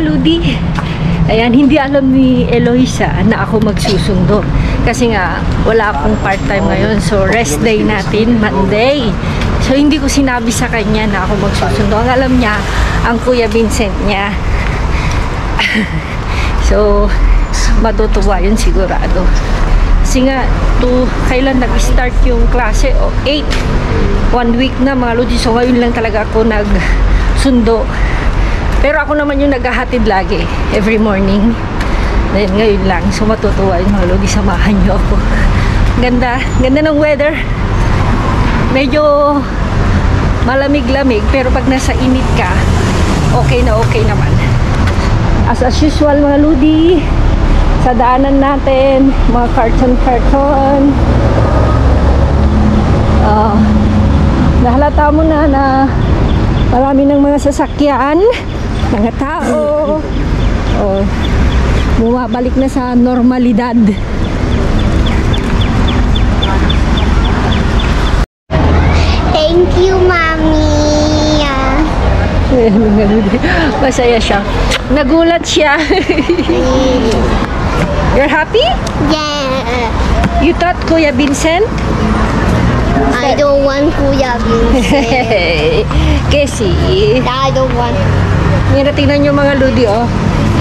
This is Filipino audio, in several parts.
Ludi. Ayan, hindi alam ni Eloisa na ako magsusundo. Kasi nga, wala akong part-time ngayon. So, rest day natin, Monday. So, hindi ko sinabi sa kanya na ako magsusundo. Ang alam niya, ang Kuya Vincent niya. So, matutuwa yun sigurado. Kasi nga, kailan nag-start yung klase? 8. 1 week na mga Lodi. So, ngayon lang talaga ako nagsundo. Pero ako naman yung naghahatid lagi. Every morning. Then, ngayon lang. So, matutuwa yung mga Lodi. Samahan nyo ako. Ganda. Ganda ng weather. Medyo malamig-lamig. Pero pag nasa init ka, okay na okay naman. As usual mga Lodi, sa daanan natin, mga carton. Nahalata mo na marami ng mga sasakyan, mga tao. Bumabalik na sa normalidad. Thank you, Mommy. Masaya siya. Nagulat siya. You're happy? Yeah. You thought Kuya Vincent? I don't want Kuya Vincent. Kasi I don't want. Ngayon, tingnan nyo mga Ludi, oh.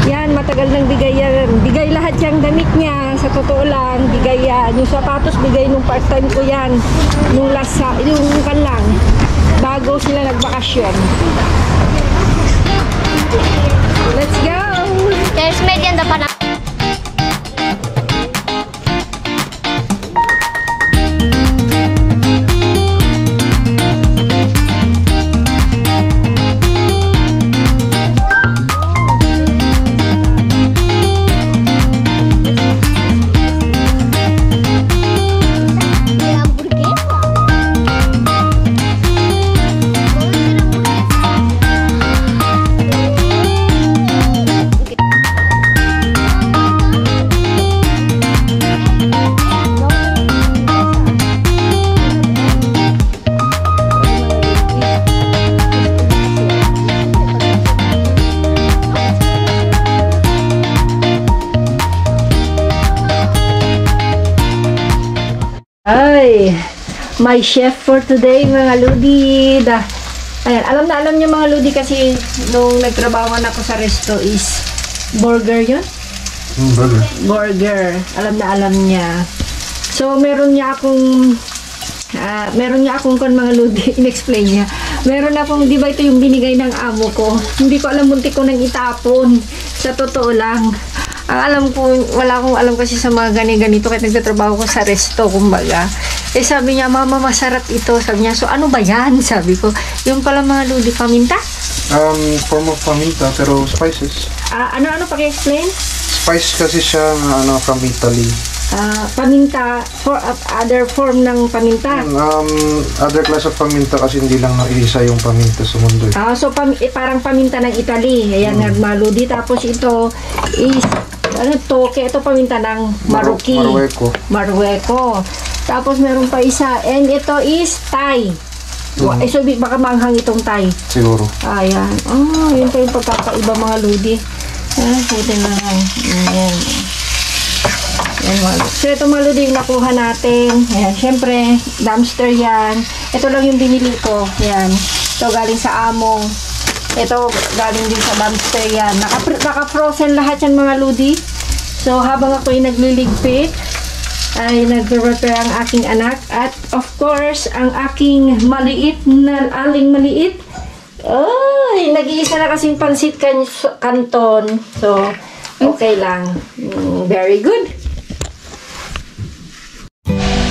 Yan, matagal nang bigay yan. Bigay lahat yung damit niya. Sa totoo lang, bigay yan. Yung sapatos, bigay nung part-time ko yan. Yung kanlang. Bago sila nagbakasyon. Let's go! There's medianda pa na. Ay, my chef for today mga Ludi. Ayan, alam niyo mga Ludi kasi nung nagtrabahoan ako sa resto is burger yun? Burger. Burger. Alam niya. So, meron niya akong mga Ludi, in-explain niya. Meron akong, di ba ito yung binigay ng amo ko? Hindi ko alam, muntik ko nang itapon. Sa totoo lang. Ang alam ko, wala akong alam kasi sa mga ganito kahit nagtatrabaho ko sa resto, kumbaga. Eh sabi niya, Mama, masarap ito. Sabi niya, so ano ba yan? Sabi ko, yung pala mga Ludi, paminta? Form of paminta, pero spices. Ano paki-explain? Spice kasi siya, from Italy. Paminta, other form ng paminta. Other class of paminta kasi hindi lang isa yung paminta sa mundo. So parang paminta ng Italy. Ayan, mga Ludi. Tapos ito is, toke. Ito paminta ng Marrueco. Tapos meron pa isa. And ito is Thai. So baka manghang itong Thai. Siguro. Ayan. Yun pa yung pagkakaiba mga Ludi. Puti na lang. Ayan. So ito mga Ludi yung nakuha natin. Ayan. Siyempre, dumpster yan. Ito lang yung binili ko. Ayan. Ito galing sa amo. Ito galing din sa dumpster yan. Naka-frozen lahat yan mga Ludi. So habang ako yung nagliligpit, ay nag-prepare ang aking anak. At of course, ang aking maliit na aling maliit. Ay, nag-iisa na kasing pansit canton. So, okay lang. Very good.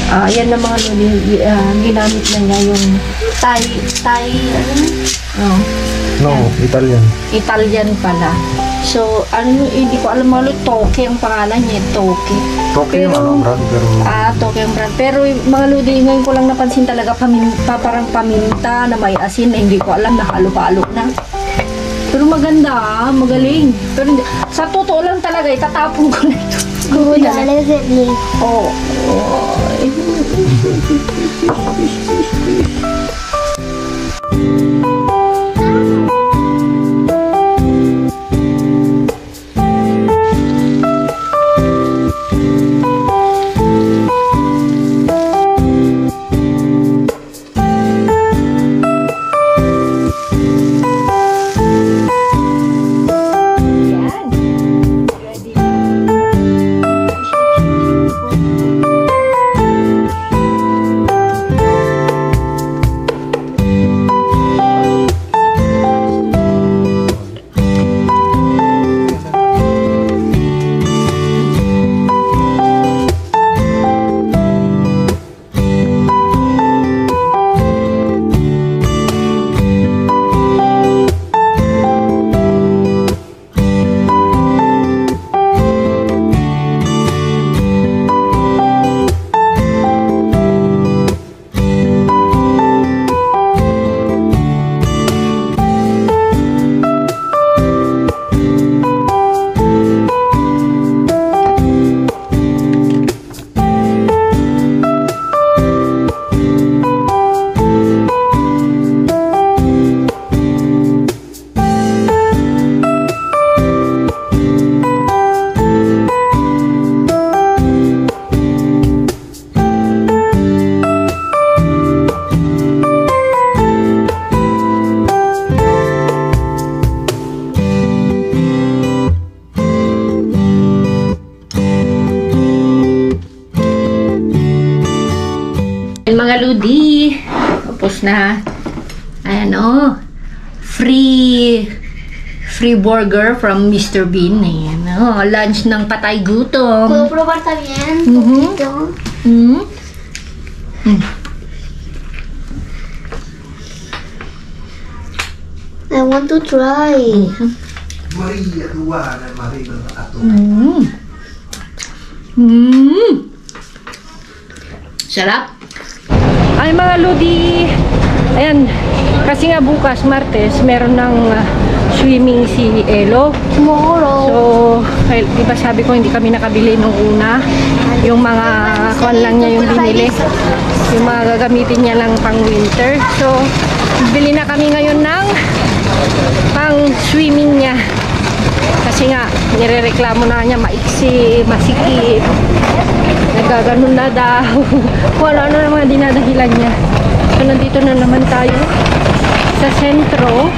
Yan na mga Ludi. Ginamit na niya yung Thai, No, Italian. Italian pala. So, hindi ko alam mga Ludi, Toke ang pangalan niya, Toke. Toke yung brand, pero... Toke ang brand. Pero mga Ludi, ngayon ko lang napansin talaga parang paminta na may asin na hindi ko alam, nakalo-palo na. Pero maganda, magaling. Pero hindi, sa totoo lang talaga, itatapon ko na ito. Good, allegedly. Oh. mga ludi. Tapos na. Ayan o. Free burger from Mr. Bean. Ayan o. Lunch ng patay gutom. ¿Puedo probar también? Mhm. Poquito. I want to try. Maria, dua na Maria ng ato. Sarap. Ay mga ludi. Ayan. Kasi nga bukas, Martes, meron ng swimming si Elo. Tomorrow. So, diba sabi ko hindi kami nakabili nung una. Yung mga kuwan lang niya yung binili. Yung mga gagamitin niya lang pang winter. So, bili na kami ngayon ng pang swimming niya. Kasi nga, nirereklamo na niya maiksi, masikip. Nagaganon na daw. Kung ano na mga dinadahilan niya. So, nandito na naman tayo sa sentro.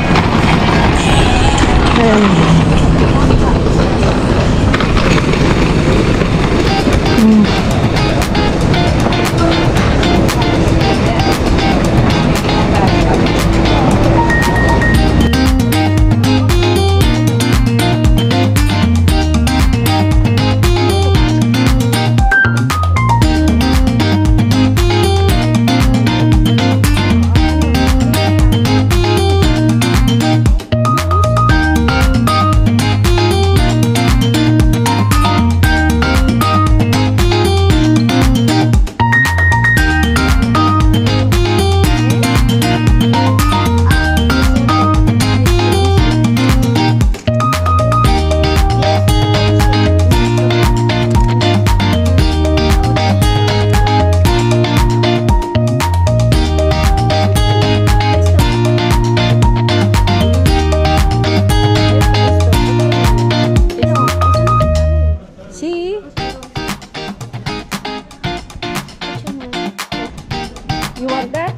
You want that?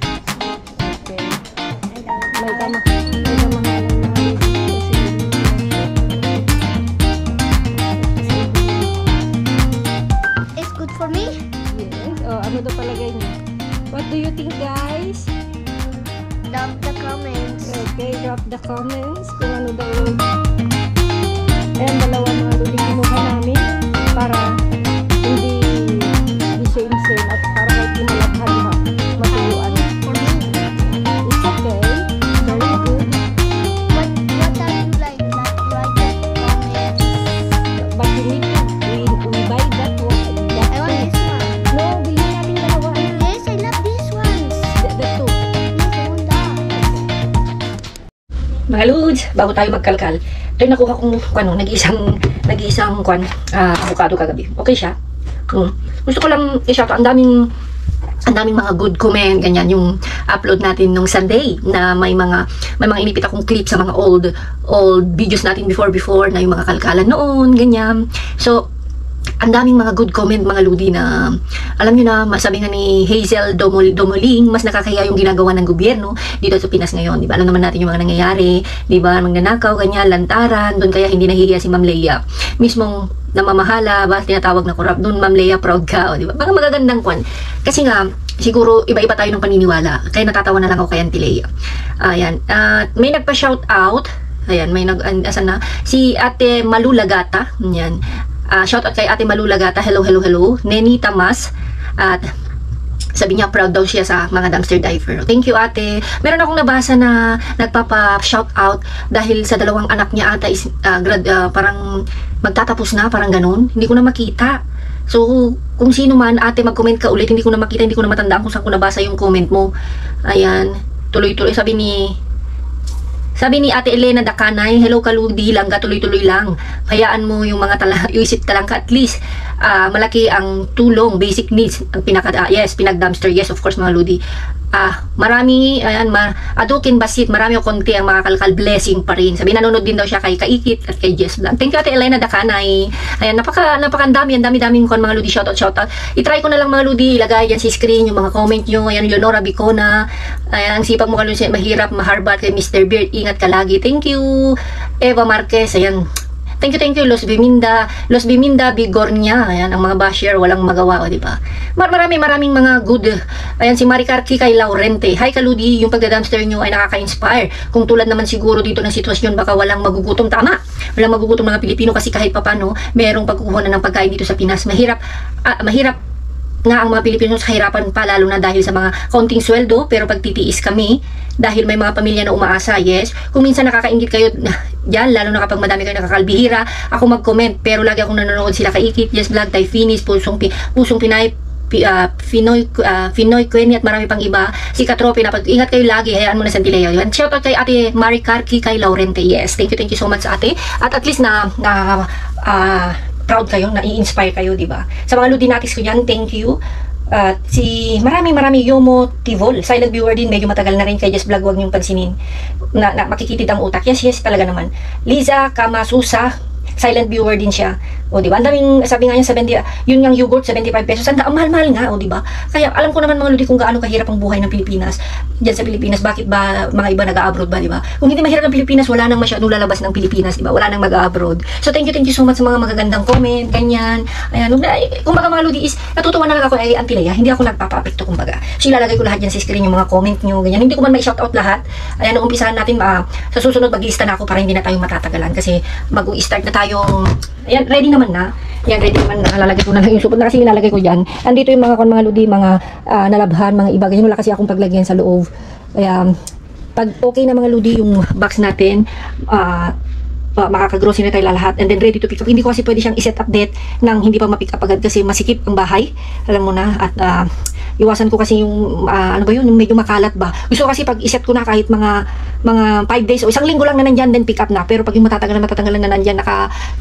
Okay. May tama. It's good for me? Yes. Oh, ano daw palagay niya? What do you think, guys? Drop the comments. Okay, drop the comments kung ano daw. Ayan, dalawa mga luli kinuha namin para hindi same at para kahit pinalaghan ha, matuluan. For me. It's okay. Very good. What are you like? Like the comments. But you need to we buy that one. I want this one. No, bilhin natin dalawa. Yes, I love these ones. The two. Yes, I want that. Mga Lods, bago tayo magkalkal, ito yung nakuha kong nag-iisang avocado kagabi. Okay siya. Gusto ko lang i-shout ang daming mga good comment, ganyan yung upload natin nung Sunday na may mga inipit akong clip sa mga old videos natin before na yung mga kalkalan noon, ganyan. So, ang daming mga good comment mga ludi na alam nyo na, masabi nga ni Hazel Domoling, mas nakakaya yung ginagawa ng gobyerno dito sa Pinas ngayon, di ba? Alam naman natin yung mga nangyayari, di ba? Magnanakaw, ganyan, lantaran, doon kaya hindi nahihiya si Ma'am Leia. Mismong namamahala, ba tinatawag na corrupt, doon Ma'am Leia, proud ka, di ba? Mga magagandang kwan. Kasi nga, siguro iba-iba tayo ng paniniwala, kaya natatawa na lang ako kay Auntie Leia. Ayan, may nagpa-shout out, ayan, may asan na, si Ate Malulagata, ayan. Shout out kay Ate Malulagata, hello. Neni Tamas, at sabi niya proud daw siya sa mga dumpster diver. Thank you ate. Meron akong nabasa na nagpapa-shout out dahil sa dalawang anak niya ata is parang magtatapos na, parang ganun. Hindi ko na makita. So, kung sino man ate mag-comment ka ulit, hindi ko na makita, hindi ko na matandaan kung saan ko nabasa yung comment mo. Ayan, tuloy-tuloy sabi ni Ate Elena Dakanay, hello kaludi, langga tuloy-tuloy lang. Hayaan mo yung mga isip talangka at least malaki ang tulong, basic needs ang pinag-dumpster, yes of course mga ludi. Marami, ayan, adukin basit, marami o konti ang makakalkal, blessing pa rin. Sabi, nanonood din daw siya kay Kaikit at kay Jess Blanc. Thank you Ate Elena Dakanay. Ayan, napakandami, ang dami-daming mga ludi, shoutout. I-try ko na lang mga ludi, ilagay yan si screen, yung mga comment nyo. Ayan, Leonora Bicona. Ayan, ang sipag mo kaludi, mahirap, maharbat kay Mr. Beard. Ingat ka lagi. Thank you. Eva Marquez, ayan. Thank you, Los Biminda, Bigornia. Ayan, ang mga basher, walang magawa, o, diba? Maraming mga good. Ayan, si Maricar kay Laurente. Hi, Kaludi, yung pagda-dumpster nyo ay nakaka-inspire. Kung tulad naman siguro dito ng sitwasyon, baka walang magugutom. Tama, walang magugutom mga Pilipino kasi kahit papano, merong pagkukuha ng pagkain dito sa Pinas. Mahirap nga ang mga Pilipino sa kahirapan pa, lalo na dahil sa mga konting sweldo, pero pagtitiis kami dahil may mga pamilya na umaasa. Yes, kung minsan nakakaingit kayo dyan, lalo na kapag madami kayo nakakalbihira, ako mag-comment, pero lagi akong nanonood sila kay Ikit, Yes Vlog, Tay Finis, Pusong Pinay, Finoy Queni at marami pang iba. Si Katropi, ingat kayo lagi, hayaan mo na Santileo. Shoutout kay Ate Maricar kay Laurente. Yes, thank you so much ate, at least proud kayo, na-i-inspire kayo, di ba? Sa mga Ludinatis ko yan, thank you. Si marami Yomo Tivol, silent viewer din, medyo matagal na rin kay Just Vlog, wag niyong pansinin na makikitid ang utak. Yes, talaga naman. Liza Kamasusa, silent viewer din siya. O, di ba? Ang daming, sabi nga niya, yun yung yogurt, 75 pesos. Ang mahal-mahal nga, o, di ba? Kaya, alam ko naman mga Ludi kung gaano kahirap ang buhay ng Pilipinas. Diyan sa Pilipinas, bakit ba mga iba nag-abroad ba, di ba? Kung hindi mahirap ng Pilipinas, wala nang masyadong lalabas ng Pilipinas, di ba? Wala nang mag-abroad. So, thank you so much sa mga magagandang comment, ganyan. Ayan, kumbaga mga Ludi is, natutuwa na lang ako ay Antilea, hindi ako nagpapa-apekto, kumbaga. So, ilalagay ko lahat yan sa screen, yung mga comment nyo, ganyan. Hindi ko man ma-shoutout lahat. Ayan, umpisahan natin, sa susunod mag-lista na ako para hindi na tayo matatagalan kasi mag-i-start na tayong, ayan, ready naman na. Yan, ready naman na. Lalagay ko na lang yung supot na kasi nilalagay ko dyan. Andito yung mga Ludi, mga nalabhan, mga iba. Ganyan, wala kasi akong paglagyan sa loob. Kaya, pag okay na mga Ludi yung box natin, makaka-grocery na tayo lahat and then ready to pick up. Hindi ko kasi pwede siyang i-set up date nang hindi pa ma-pick up agad kasi masikip ang bahay. Alam mo na. At iwasan ko kasi yung yung medyo makalat ba. Gusto ko kasi pag i-set ko na kahit mga 5 days o isang linggo lang na nandyan, then pick up na. Pero pag yung matatagalan na nandyan,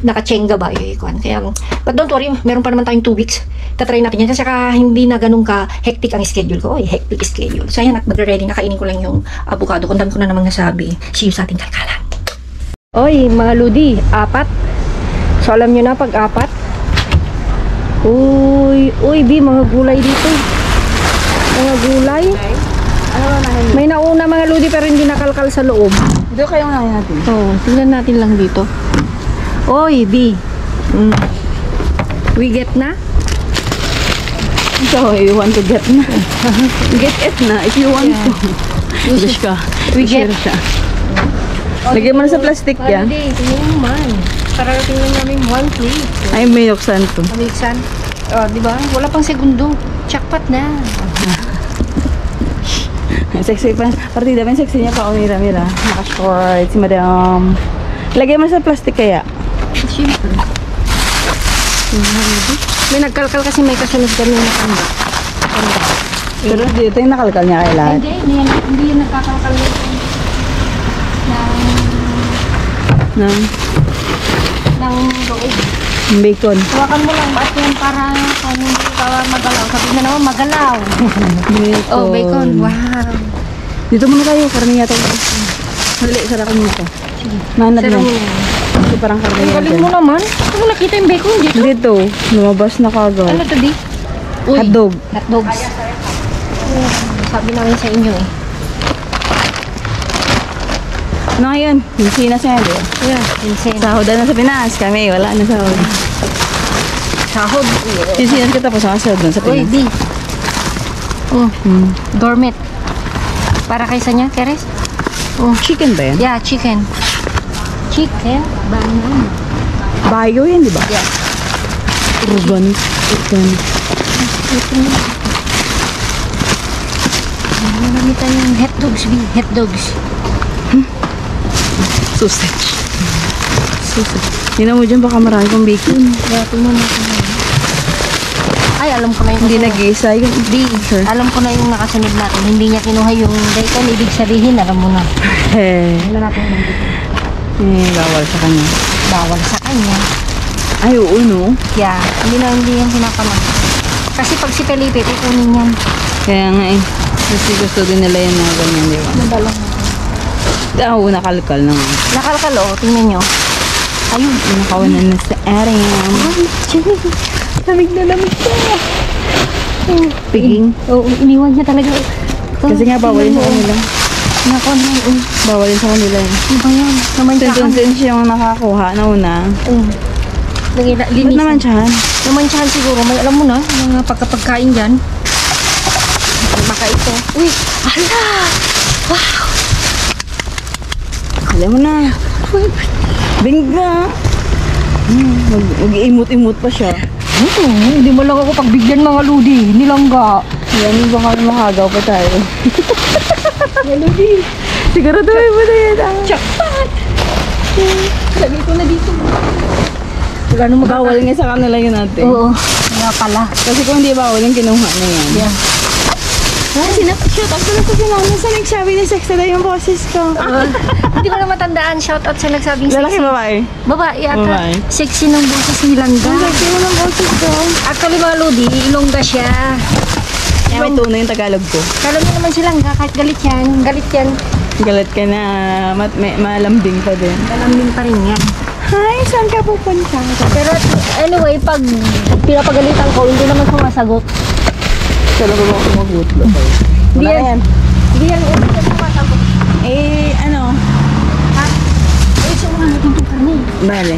naka-chenga ba, kaya, but don't worry, meron pa naman tayong 2 weeks. Tatry natin yan. Kasi saka hindi na ganun ka-hectic ang schedule ko. Hectic schedule. So ayan, at magre-ready na, kainin ko lang yung avocado. Kung dami ko na namang nasabi. See you sa ating kalkalan. Oy, mga Ludi, 4. So alam nyo na pag 4. Uy, mga gulay dito. Mga gulay. May nauna mga Ludi pero hindi nakalkal sa loob. Dito kayo ngayon natin. Tingnan natin lang dito. Oy, B. We get na? So, you want to get na? Get it na if you want to. Wish ka. We get. Lagyan mo na sa plastic yan. Hindi, tingnan man. Para tingnan namin 1 plate. Ay, may nuksan to. Amiksan. Diba? Wala pang segundo. Jackpot na. Sexy pa. Partida ba yung sexy niya pa? Mira. Naka-short. Si madam. Lagyan mo sa plastic kaya. Siyempre. May nagkalkal kasi may kasunod kami na kanda. Pero dito yung nakalkal niya kaya lahat. Hindi yung nagkakalkal ng loob. Bacon. Hawakan mo lang ba't yan para kung hindi ka magalaw. Sabi na naman magalaw. Bacon. Oh, bacon. Wow. Dito muna tayo. Karami yata. Dali, sarakan mo ito. Nahanap mo. Ito parang karami yata. Galing mo naman. Ano nakita yung bacon dito? Dito. Lumabas na kagad. Ano ito di? Hotdog. Hotdogs. Sabi namin sa inyo eh. Ano ngayon? Pinsinas yan, di ba? Yeah, insane. Sahod na sa Pinas. Kami, wala na sahod. Sahod. Pinsinas ka tapos ang sahod dun sa Uy, Pinas. Dormet. Para kay sa niya, Teres? Chicken ba yan? Yeah, chicken. Chicken, banana. Bayo yan, di ba? Yeah. Organic. Organic. Marami tayong hotdogs, hotdogs. Sausage. Sausage. Tingnan mo dyan, baka marami pang bacon. Yeah, tingnan mo. Ay, alam ko na yung Hindi nag-iisa yung sure. Alam ko na yung nakasunod natin. Hindi niya kinuha yung bacon. Ibig sabihin, alam mo na. Wala natin yung bacon. Bawal sa kanya. Bawal sa kanya. Ay, oo, no? Yeah, hindi yan pinapamag. Kasi pag si Felipe, kunin yan. Kaya nga eh. Kasi gusto din nila yung mga ganyan, di ba? Nabalong. Oo, nakalkal na nga. Nakalkal, tingnan nyo. Ayun. Nakawanan na sa area. Lamig na lamig siya. Piging. Oo, iniwan niya talaga. Kasi nga bawal sa kanila. Nako na yun. Bawal yun sa kanila eh. Ano ba yan? Namantsahan. Since yung nakakuha na una. Ba't Linisan. namantsahan? Namantsahan siguro. May alam mo na, mga pagkapagkain dyan. Baka ito. Uy! Ala! Wow! Alam mo na. Bingga. Mag-imot-imot pa siya. Hindi mo lang ako pagbigyan mga ludi. Nilangga. Yan, baka makagaw pa tayo. Siguro tuloy mo na yan. Jackpot! Lagi ko na dito. Wala nung Bawal nga sa kanila yun natin. Oo. Nga pala. Kasi kung hindi bawal yung kinuha na yan. Yeah. Shout out ko na sa sinanong sa nagsabi ni Sex na yung boses ko. Hindi ko na matandaan. Shoutout sa nagsabing Lalaki sexy. babae? Babae ata. Babae. Sexy ng boses ni Langga. Ang sexy mo ng boses ko. Actually mga ludi, ilongga siya. Kaya may tunay yung Tagalog ko. Kala mo naman si Langga, kahit galit yan. Galit yan. Galit ka na, malambing pa din. Kalambing pa rin yan. Hi, saan ka pupunta? Pero anyway, pag pinapagalitan ko, hindi naman sumasagot. Saan ba ako mag-good? Hindi Wala yan. yan. Hindi yan sumasagot. Eh, ano? Ha? Eh, sumuha natin itong karne. Bale.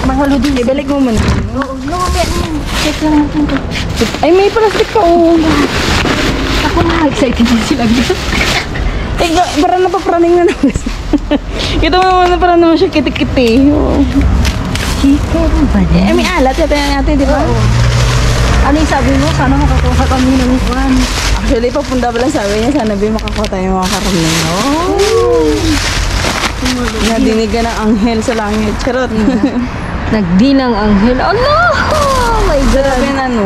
Mga ludi. Ibalik mo muna. Oo, mamaya naman. Check lang natin ito. Ay, may plastic ka. Oh. Ako na, excited na sila. Eh, parang napapraning na naman. Kita mo naman parang naman siya kitikiti. Oh. Chicken ba Eh, may alat. Yata natin, di ba? Oo. Ano yung sabi mo? Sana makakuha kami ng kwan. Actually, papunta pa lang sabi niya, sana ba makakuha tayo mga karamihan. Oh! Nadinig ka ng anghel sa langit. Charot. Nagdinang anghel. Allah! Oh my God! Sabi na ano,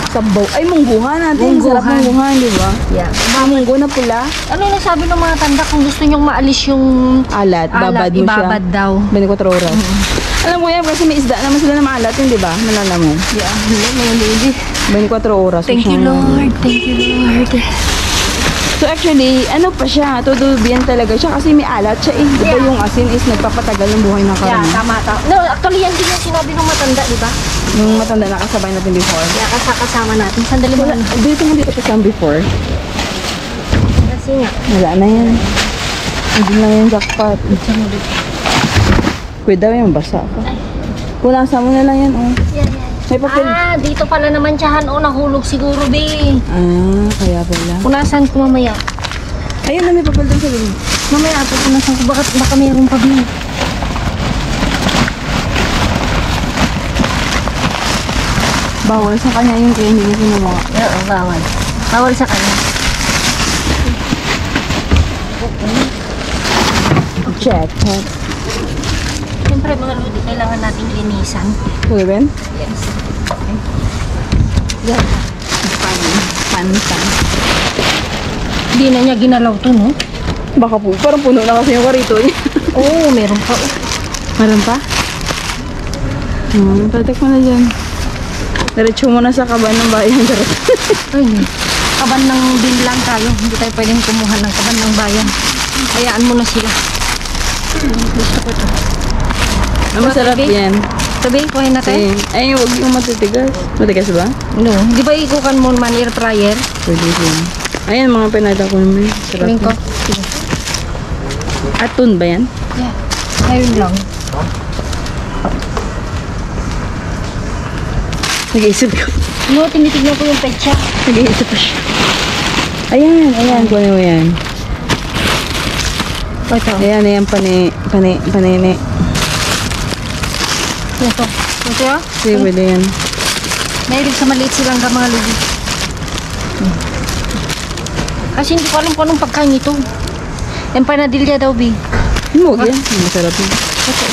sabaw. Ay, mungguhan natin. Mungguhan. Sarap mungguhan, di ba? Yeah. Mga munggo na pula. Ano yung sabi ng mga tanda kung gusto nyong maalis yung Alat, babad mo siya. ibabad daw. 24 oras. Alam mo yan, kasi may isda naman sila na maalat yun, di ba? Malala mo. Yeah, mga lady. 24 oras. Thank you, Lord. Thank you, Lord. So actually, ano pa siya, tutubian talaga siya kasi may alat siya eh. Di ba Yeah. yung asin is nagpapatagal ng buhay ng Yeah, karami. tama. No, actually yan din yung sinabi ng matanda, di ba? Yung matanda na kasabay natin before. Yeah, kasama natin. Sandali mo. Wala, dito mo dito kasama before. Kasi nga. Wala na yan. Hindi na yung jackpot. Pwede daw yung basa ka. Punasan mo na lang yan, oh. Yan, yan. May papel. Ah, dito pala naman siyahan. O, nahulog siguro, be. Ah, kaya pala. Punasan ko mamaya. Ayun na, may papel doon sa loob. Mamaya ito, punasan ko. Baka mayroong pa, be. Bawal sa kanya yung kaya hindi niya kinuha. Oo, bawal. Bawal sa kanya. Jackpot. Siyempre, mga lodi, kailangan nating linisan. Pwede ba yun? Yes. Pan. Hindi na niya ginalaw to, no? Baka po, parang puno na kasi yung karito eh. Oo, meron pa. Meron pa? Patek mo na dyan. Diretso mo na sa kaban ng bayan. Ay, kaban ng bill lang tayo. Hindi tayo pwedeng kumuha ng kaban ng bayan. Hayaan mo na sila. Gusto ko ito. Masarap Okay. yan. Sabi, kuhain natin? Ay, huwag yung matitigas. Matigas ba? No. Di ba ikukan mo naman air fryer? Pwede yun. Ayan, mga pinada ko naman. Sarap. Kunin ko. yan. Atun ba yan? Yeah. Ayun lang. Nag-iisip ko. No, tinitignan ko yung petsa. Nag-iisip pa siya. Ayan. Kunin mo yan. Ito. Ayan, panini. Ito. Ito ya? Sige, pwede yan. Mahilig sa maliit silang ka mga lugi. Kasi hindi ko alam kung anong pagkain ito. Empanadilla daw, Bi. Huwag yan. Masarap yan. Ito.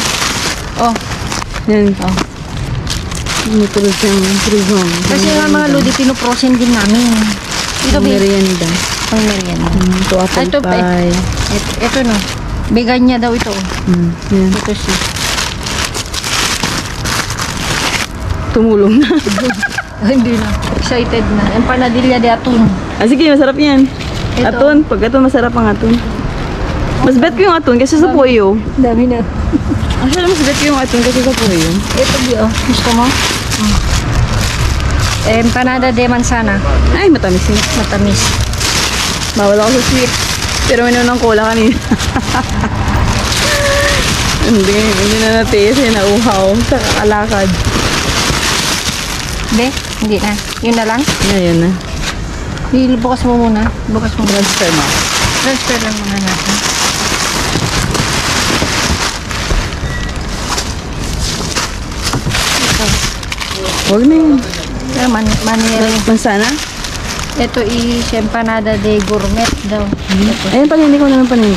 Oh. Yan. Oh. Tulog siyang prison. Kasi nga mga lodi, pinoprosen din namin. Ito, Bi. Merienda. Pang merienda. Ito apple Ito pa. pie. Ito no. Vegan niya daw ito. Yan. Ito siya. Tumulong na. Hindi na. Excited na. Empanadilla de atun. Sige, masarap yan. Ito. Atun. Pag atun, masarap ang atun. Mas bet ko yung atun kasi sa puyo. Dami na. Actually, mas bet ko yung atun kasi sa puyo. Ito, Bi, oh. Gusto mo? Empanada de manzana. Ay, matamis yun. Matamis. Bawal ako sa sweet. Pero minom ng cola kanina. Hindi na natiis eh, nauhaw sa kakalakad. Be, hindi na. Yun na lang. Ngayon na. Bukas mo muna. Bukas mo muna. Transfer mo. Transfer lang muna natin. Huwag na yun. Manere. Mansana? Ito empanada de gourmet daw. Ayun, panini ko na ng panini.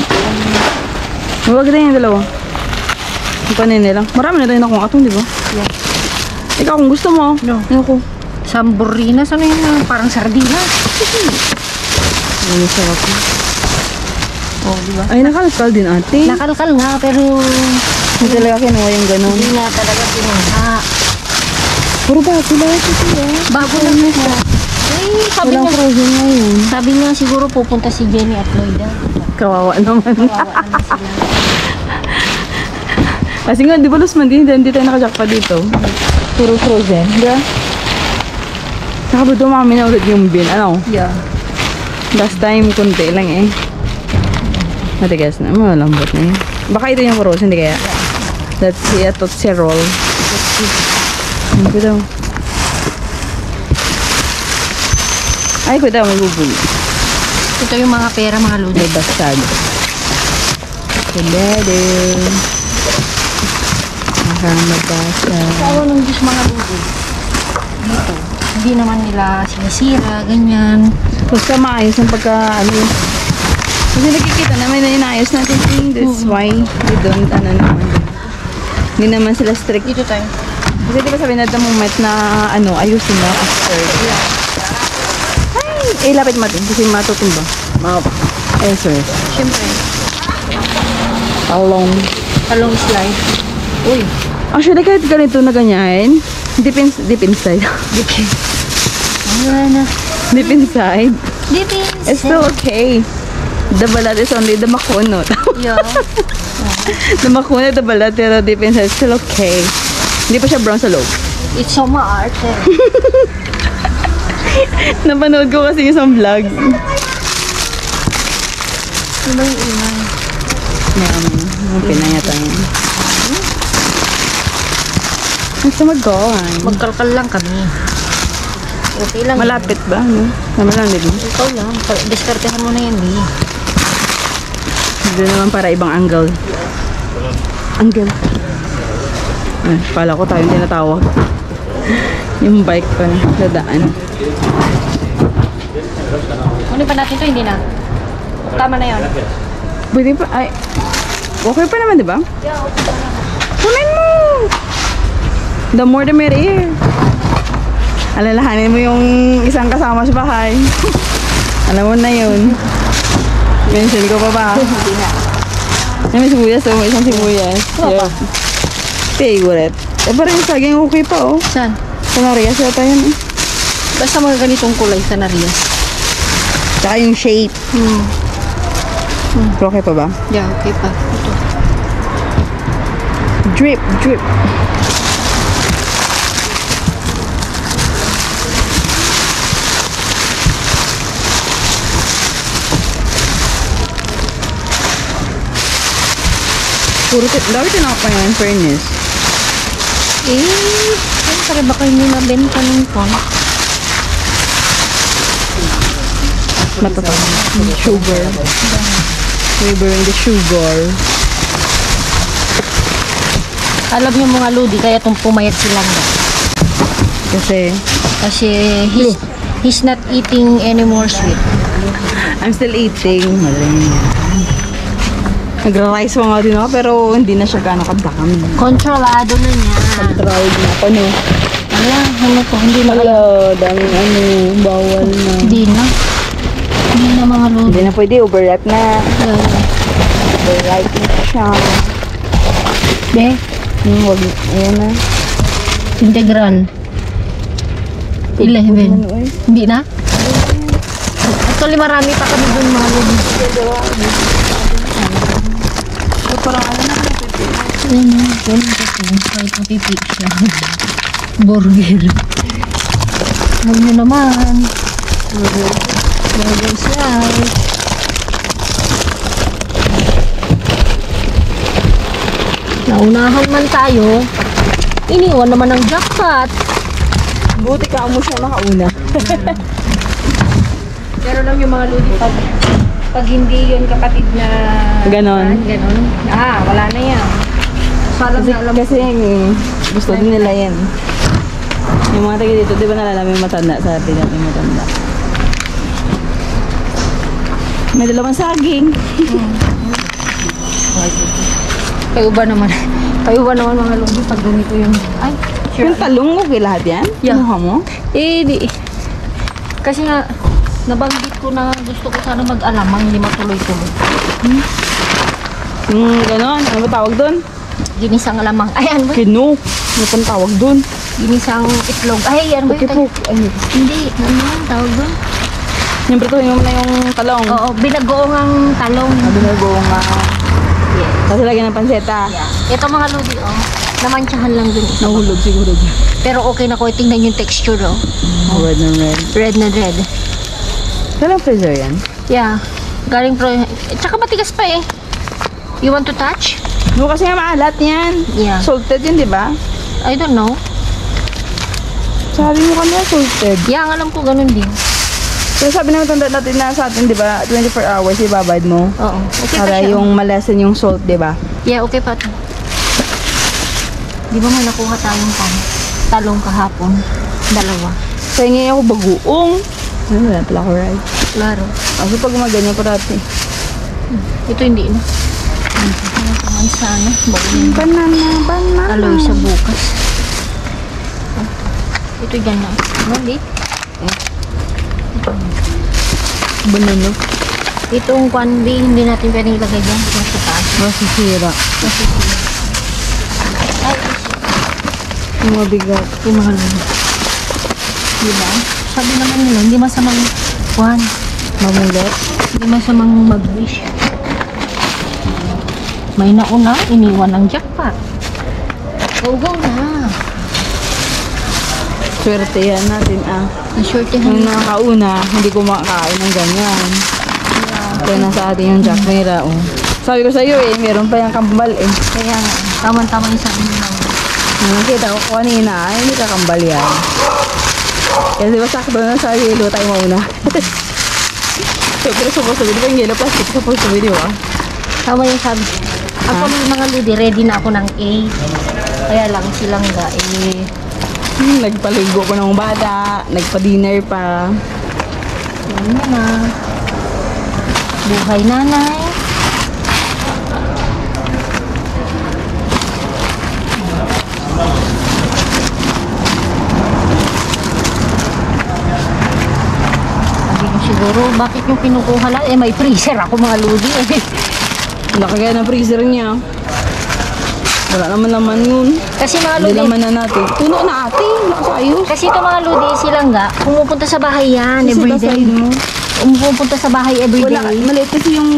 Huwag na yung dalawa. Yung panini lang. Marami na rin akong atong, di ba? Yeah. Ikaw kung gusto mo. No. Ayoko. Samburinas, ano yun? Parang sardinas. Ano sarap. Oh, di ba? Ay, nakalkal din ate. Nakalkal nga, pero Hindi talaga kinuha yung ganun. hindi na talaga pinuha. Puro ba sila ito sila? Bago lang siya. Ay, Walang frozen ngayon. sabi niya siguro pupunta si Jenny at Lloyda. Kawawa naman. Kawawa na sila. Kasi nga, di ba Luzman, hindi tayo nakajakpa dito. Puro frozen. Di ba? Nakabuto mami na ulit yung bin. Ano? Yeah. Last time, kunti lang eh. Matigas na. Malambot na yun. Baka ito yung frozen, hindi kaya? That's it. Totsi roll. Ano ko daw? Ay, ko daw, may bubuli. Ito yung mga pera, mga ludo. May bastard. Kulede. Makamabasa. Sawa ng Diyos mga ludo. Dito. Hindi naman nila sinisira, ganyan. Basta maayos ang pagka, ano, kasi nakikita naman na inayos natin. That's why we don't, ano naman. Hindi naman sila strict. Dito tayo. Kasi diba sabi na the moment na, ano, ayusin mo after. Ay, lapit mo din kasi matutumba. Ayun, sir. Siyempre, Talong slide. Uy. Actually, kahit ganito na ganyan, deep inside. Wala na. Deep inside. Dipin. It's still okay. The balat is only the makunot. Yeah. The makunot, the balat, pero deep inside, it's still okay. Hindi pa siya brown sa loob. It's so ma-art eh. Napanood ko kasi isang vlog. Ano ba yung ingay? Yung pinayata yan. Gusto mag-gone. Magkalkal lang kami. Okay lang. Malapit ba? Ano? Sama lang din. Ikaw lang. Diskartehan mo na yan, eh. Hindi naman para ibang angle. Angle. Ay, pala ko tayong tinatawag. Yung bike pa na dadaan. Kunin pa natin to, hindi na. Tama na yun. Pwede pa, ay, okay pa naman, di ba? Yeah, okay na. Kunin mo! The more the merrier. Alalahanin mo yung isang kasama sa bahay. Alam mo na yun. Mention ko pa ba? Hindi na. May sibuyas, oh. May isang sibuyas. Wala pa. Favorite. Eh, parang yung saging okay pa, oh. Saan? Sa Marias yata yun, eh. Basta mga ganitong kulay sa Narias. Tsaka yung shape. Okay pa ba? Yeah, okay pa. Ito. Drip, drip. Puro dami tinapa yan, fairness. Siyempre baka hindi nabenta ng phone. Matatang. Sugar. Flavoring the sugar. Alam niyo mga ludi, kaya itong pumayat si Langga. Kasi he's not eating any more sweet. I'm still eating. Maling. Nagra-rice pa nga din ako, pero hindi na siya gano'ng kadami. Kontrolado na niya. Controlled na ako, no? Ano to? Hindi na kayo. Daming bawal na. Hindi na. Hindi na mga ludi. Hindi na pwede, overripe na. Overripe na siya. Be, Wag, ayan na. integral. 11. Hindi na? Actually, marami pa kami dun mga ludi. So, parang ano na Ganun kasi. Kahit mapipi siya. Burger. Huwag nyo naman. Burger siya. Naunahan man tayo. Iniwan naman ang jackpot. Buti ka mo siya nakauna. Pero lang yung mga lodi pag hindi yun kapatid na Ganon. ganon. Wala na yan. Parang alam Kasi gusto din nila yan. Yung mga taga dito, di ba nalala may matanda sa atin natin matanda. May dalawang saging. kayo ba naman mga lodi pag ganito yung Yung talong, okay lahat yan? Yeah. Kinuha mo? Di. Kasi nga, nabanggit ko na gusto ko sana mag-alamang, hindi matuloy-tuloy. Yung ganon, ano ba tawag doon? Ginisang alamang. Ay, ano ba? Kino. Ano pang tawag doon? Ginisang itlog. Ay, ano ba yung Pukipuk. Ano? Hindi, ano yung tawag doon? Yung prituhin mo na yung talong. Oo, binagoong ang talong. Sabi na buong Yes. kasi lagyan ng panseta. Yeah. Ito mga lodi, namantsahan lang dun. Nahulog siguro dyan. Pero okay na ko, tingnan yung texture, Red na red. Red na red. Walang freezer yan? Yeah. Galing tsaka matigas pa eh. You want to touch? No, kasi nga maalat yan. Yeah. Salted yun, di ba? I don't know. Sabi mo kanina salted. Yeah, ang alam ko ganun din. Pero sabi naman tanda natin na sa atin, di ba, 24 hours ibabayad mo. Oo. Okay pa Para siya. yung malesen yung salt, di ba? Yeah, okay pa ito. Di ba may nakuha tayong talong kahapon? 2. Kaya ngayon ako baguong. Ano wala pala ako right? Klaro. Kasi pag gumaganyan ko dati. Ito hindi na. Ano sana? Banana. Aloy sa bukas. Ito dyan na. Hindi. Banana. Itong kwanbi, hindi natin pwedeng ilagay dyan. Nasa taas. Masisira. Ay, Yung mabigat. yung mga lulu. Diba? Sabi naman nila, hindi masamang Mamulat. hindi masamang mag-wish. May nauna, iniwan ng jackpot. Go na. Swerte yan natin Nasortehan Yung nakakauna, hindi ko makakain ng ganyan. Kaya nasa atin yung Jack Mira, Sabi ko sa iyo meron pa yung kambal Kaya nga, tama-tama yung sabi nila. Nakita ko kanina, hindi ka kambal yan. Kasi diba sakto na sa yelo tayo mauna. So, pero supposed to be, diba yung yellow plastic supposed to be, diba? Tama yung sabi. Ako yung mga ludi, ready na ako ng 8. Kaya lang silang Nagpaligo ko ng bata, nagpa-dinner pa. Yan na. Buhay nanay. Sabi ko siguro, bakit yung kinukuha lang? May freezer ako mga ludi Nakagaya ng freezer niya. Wala naman laman yun. Kasi mga Hindi ludi, laman na natin. Puno na ate, nakasayos. kasi ito mga ludi, silang pumupunta sa bahay yan Kasi everyday. basahin mo. Pumupunta sa bahay everyday. Wala, maliit kasi yung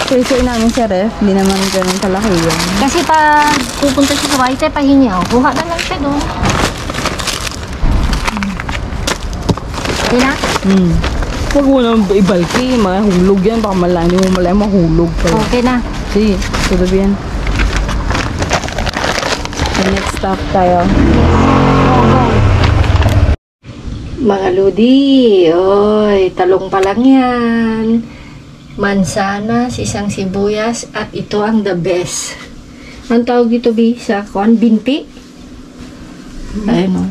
freezer namin sa ref. Hindi naman ganun kalaki yun. Kasi pag pupunta siya sa bahay, tayo pahinga. Kuha na lang siya doon. Okay na? Huwag mo nang ibalki, mahulog yan. Baka malani mo malay mahulog pa. Okay na. Sige, tulad yan. So, next stop tayo. Mga lodi, oy, talong pa lang yan. Mansanas, isang sibuyas, at ito ang the best. Ang tawag dito, Bi, sa binti? Ayun o.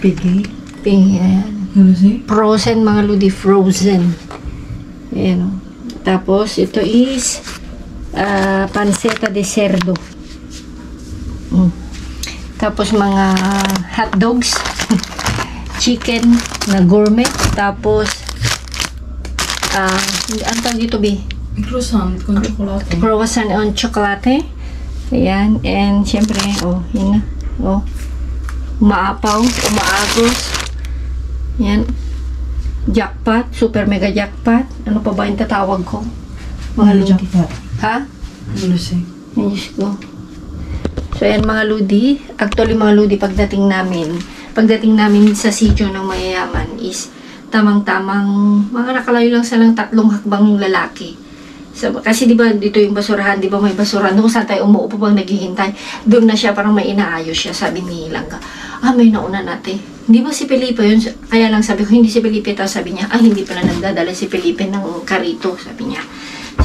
Piggy. Ayan. Ano si? Frozen, mga lodi, frozen. Ayan o. Tapos, ito is panceta de cerdo. Tapos, mga hot dogs. Chicken na gourmet. Tapos, ang tawag dito, Bi? Croissant con chocolate. Croissant on chocolate. Ayan. And, syempre, yun na. Umaapaw, umaagos. Yan. Jackpot. Super mega jackpot. Ano pa ba yung tatawag ko? Mga ludi. Ha? Ano si? Ay, Diyos ko. So, yan mga ludi. Actually, mga ludi, pagdating namin sa sitio ng mayayaman is tamang-tamang, mga nakalayo lang silang 3 hakbang yung lalaki So, kasi di ba dito yung basurahan, di ba may basurahan, kung saan tayo umuupo pang naghihintay, doon na siya, parang may inaayos siya, sabi ni Langga, may nauna natin. Di ba si Felipe yun? Kaya lang sabi ko, hindi si Felipe, tapos sabi niya, hindi pala nagdadala si Felipe ng karito, sabi niya.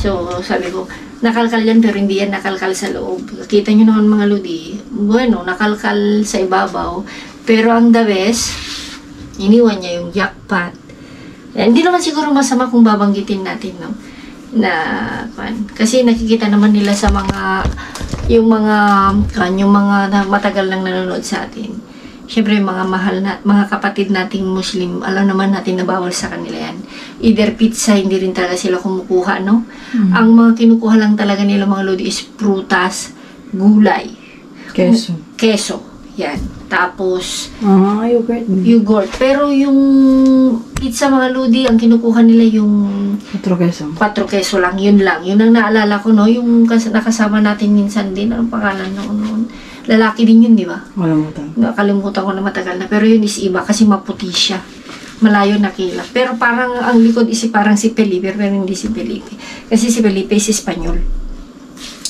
So, sabi ko, nakalkal yan, pero hindi yan nakalkal sa loob. Kita nyo naman mga lodi, bueno, nakalkal sa ibabaw, pero ang the best, iniwan niya yung jackpot. Hindi naman siguro masama kung babanggitin natin, no? Kasi nakikita naman nila sa mga yung mga matagal nang nanonood sa atin. Syempre mga mahal na mga kapatid nating Muslim, alam naman natin na bawal sa kanila yan. Either pizza, hindi rin talaga sila kumukuha, no? Ang mga kinukuha lang talaga nila mga lodi is prutas, gulay, keso. Yan. Tapos yogurt. Pero yung pizza mga lodi, ang kinukuha nila yung 4 keso lang. Yun lang. Yun ang naalala ko, no? Yung nakasama natin minsan din. Anong pangalan noon? Lalaki din yun, di ba? Nakalimutan ko na matagal na. Pero yun is iba kasi maputi siya. Malayo na kilap. Pero parang ang likod is parang si Felipe, pero hindi si Felipe. Kasi si Felipe is Espanyol.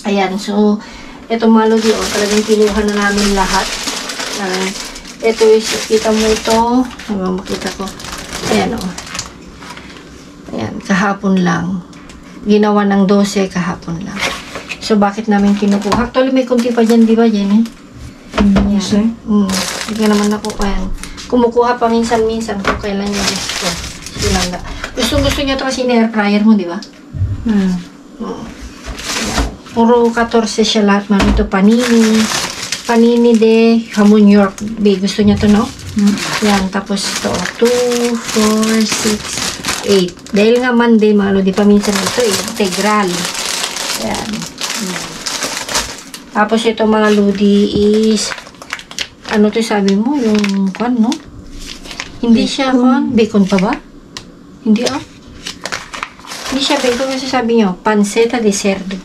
Ayan. So, eto mga lodi, talagang kinuha na namin lahat. Ito is, kita mo ito. Makita ko. Ayan, Ayan, kahapon lang. Ginawa ng 12 kahapon lang. So, bakit namin kinukuha? Actually, may kunti pa dyan, di ba, Jenny? Ayan. Hindi ka naman nakuha yan. Kumukuha pa minsan-minsan kung kailan yung gusto. Silangga. Gusto niya ito kasi ni-air fryer mo, di ba? Puro 14 siya lahat. Man, ito panini de hamon York Bay. Gusto niya to, no? Yan. Tapos ito. 2, 4, 6, 8. Dahil nga Monday, mga lodi, paminsan ito, integral. Yan. Tapos ito, mga lodi, is ano to sabi mo? Yung kwan, no? Hindi siya kwan. Bacon pa ba? Hindi, Hindi siya bacon kasi sabi nyo, panceta de cerdo.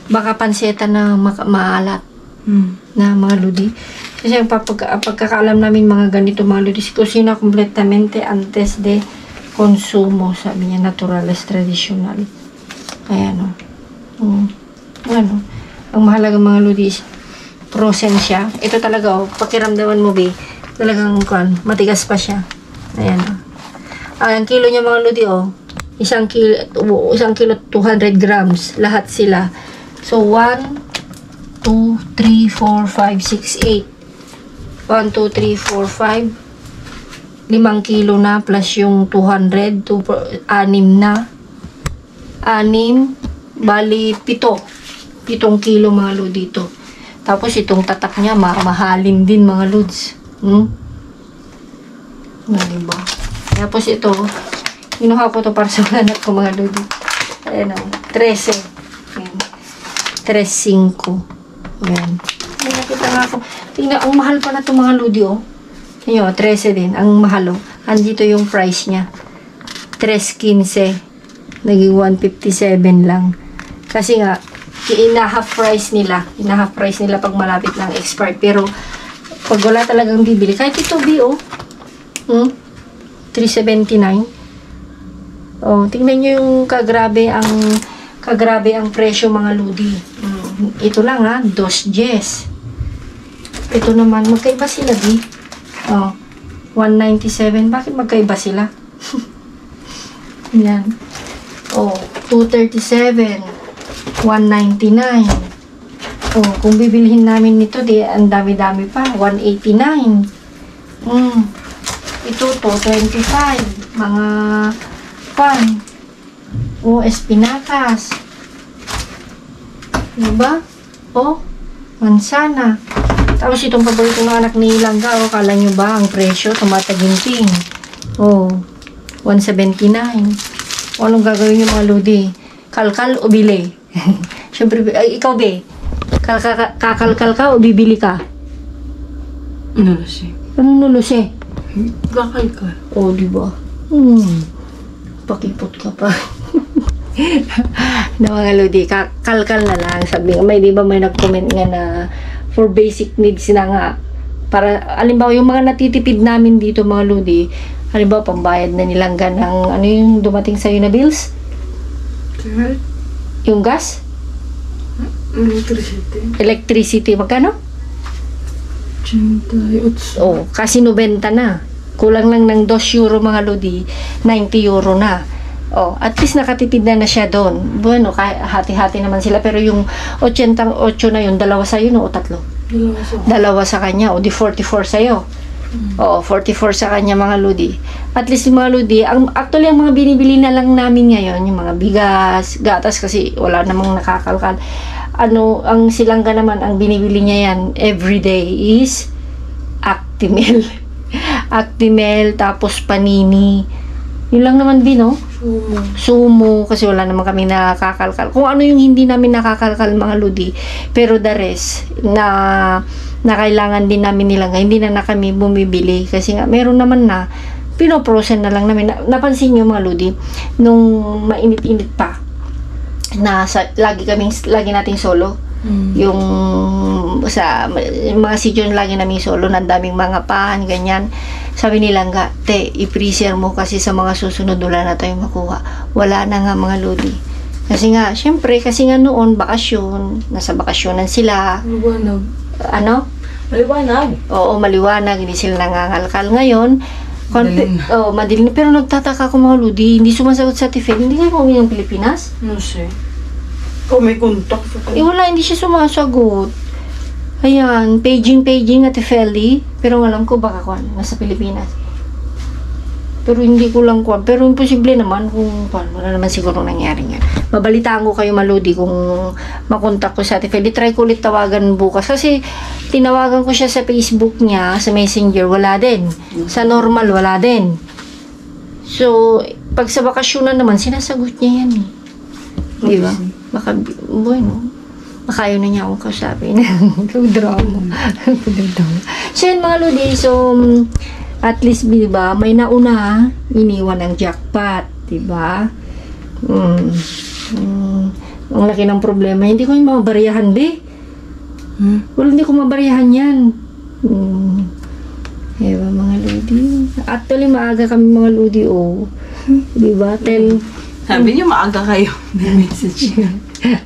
Baka panseta na maalat na mga lodi. Kasi ang pagkakaalam namin mga ganito mga lodi, kusina completamente antes de consumo, sabi niya, naturales, traditional. Ayan, Ano, ang mahalaga mga lodi is frozen siya. Ito talaga, pakiramdaman mo, talagang matigas pa siya. Ayan, ang kilo niya mga lodi, isang kilo 200 grams, lahat sila. So, 1, 2, 3, 4, 5, 6, 8. 1, 2, 3, 4, 5. 5 kilo na plus yung 200. 6 na. 6. Bali, 7. 7 kilo mga lod dito. Tapos, itong tatak niya, mahalin din mga lods. Diba? Tapos, ito, kinuha ko to para sa anak ko mga lod. Ayan 13. Ayan. 3.5. Ayan. Ay, nakita nga ako. Tingnan, ang mahal pa na itong mga lodi, Ayan, 13 din. Ang mahal, Andito yung price niya. 3.15. Naging 157 lang. Kasi nga, ina-half price nila. Ina-half price nila pag malapit ng expire. Pero, pag wala talagang bibili, kahit ito, 379. Tingnan nyo yung kagrabe ang presyo mga lodi. Ito lang 2 Gs. Ito naman, magkaiba sila 197. Bakit magkaiba sila? Yan. 237. 199. Kung bibilihin namin nito, ang dami-dami pa. 189. Ito 25. Mga espinacas. Diba? Mansana. Tapos itong paborito ng anak ni Langga, kala nyo ba ang presyo? Tumataginting. 179. Anong gagawin nyo mga lodi? Kalkal o bili? Siyempre, ikaw kakalkal ka o bibili ka? Nulusi. Anong nulusi? Kakalkal. Diba? Pakipot ka pa. Na mga lodi, kalkal na lang. Sabi nga, di ba may nag-comment nga na for basic needs na nga. Para, alimbawa, yung mga natitipid namin dito mga lodi, halimbawa, pambayad na nilang ng ano yung dumating sa'yo na bills? Yung gas? Electricity, magkano? Oh, kasi 90 na. Kulang lang ng 2 euro mga lodi, 90 euro na. Oh, at least nakatipid na siya doon. Bueno, hati-hati naman sila. Pero yung 88 na yun, 2 sa'yo, no? O 3? 2 sa kanya. O di 44 sa'yo. Oo, 44 sa kanya mga lodi. At least yung mga lodi, actually ang mga binibili na lang namin ngayon, yung mga bigas, gatas kasi wala namang nakakalkal. Ang silangga naman, ang binibili niya yan everyday is Actimel. Actimel, tapos Panini. Yun lang naman din, no? Sumo, kasi wala naman kami nakakalkal. Kung ano yung hindi namin nakakalkal mga lodi, pero the rest, na kailangan din namin nilang, hindi na kami bumibili. Kasi nga, meron naman na, pinoprosen na lang namin. Napansin nyo mga lodi, nung mainit-init pa, lagi nating solo. Yung sa mga sityon lagi namin solo, ng daming mga pan, ganyan. Sabi nila nga, i-freezer mo kasi sa mga susunod wala na tayong makuha. Wala na nga mga lodi. Kasi nga, syempre, kasi nga noon, bakasyon, nasa bakasyonan sila. Maliwanag. Ano? Maliwanag. Oo, maliwanag, hindi sila nangangalkal. Ngayon, madilim. Pero nagtataka ko mga lodi, hindi sumasagot sa TFL. Hindi nga kung ng Pilipinas? No, sir. Kung may contact. Wala, hindi siya sumasagot. Ayan, paging at Feli. Pero alam ko baka nasa Pilipinas. Pero hindi ko lang pero imposible naman kung wala naman siguro nangyari nga. Mabalitaan ko kayo maludi kung makontak ko sa Ate Feli. Try ko ulit tawagan bukas kasi tinawagan ko siya sa Facebook niya, sa Messenger, wala din. Sa normal, wala din. So, pag sa bakasyonan naman, sinasagot niya yan eh. Di ba? Baka, bueno, baka yun na niya akong kausapin. Drama. So, yun mga lodi. So, at least, di ba, may nauna, iniwan ng jackpot. Di ba? Ang laki ng problema. Hindi ko yung mabariyahan, be. Well, hindi ko mabariyahan yan. Di ba, mga lodi? Actually, maaga kami mga lodi, oh. Di ba? Sabi niyo maaga kayo. May message.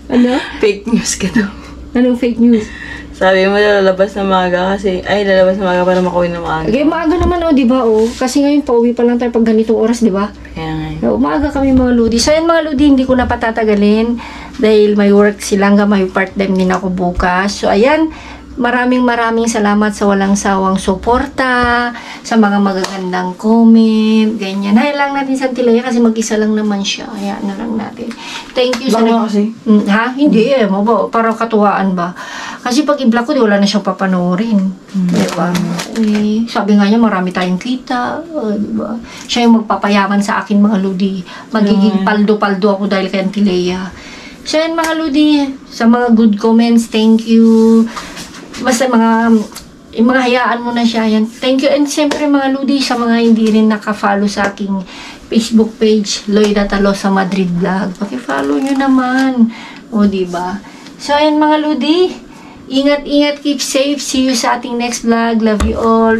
Ano? Fake news ka daw. Anong fake news? Sabi mo lalabas na maaga kasi, lalabas na maaga para makuwi na maaga. Okay, maaga naman, oh, di ba, oh? Kasi ngayon, pauwi pa lang tayo pag ganitong oras, di ba? Kaya nga. Maaga kami mga lodi. So, yan mga lodi, hindi ko na patatagalin dahil may work silang, may part-time din ako bukas. So, ayan, maraming salamat sa walang sawang suporta, sa mga magagandang comment, ganyan. Hayaan lang natin sa Tilea kasi mag-isa lang naman siya. Hayaan na lang natin. Thank you sa... Baka kasi? Ha? Hindi para katuwaan ba? Kasi pag i-block ko, wala na siyang papanoorin. Diba? Sabi nga niya, marami tayong kita. Diba? Siya yung magpapayaman sa akin mga ludi. Magiging paldo-paldo ako dahil kay Tilea. So yan mga ludi, sa mga good comments, thank you. Basta yung mga hayaan mo na siya yan. Thank you. And siyempre mga ludi, sa mga hindi rin naka-follow sa aking Facebook page, Loida Talosa Madrid Vlog. Paki-follow nyo naman. O, diba? So, ayan mga ludi. Ingat-ingat, keep safe. See you sa ating next vlog. Love you all.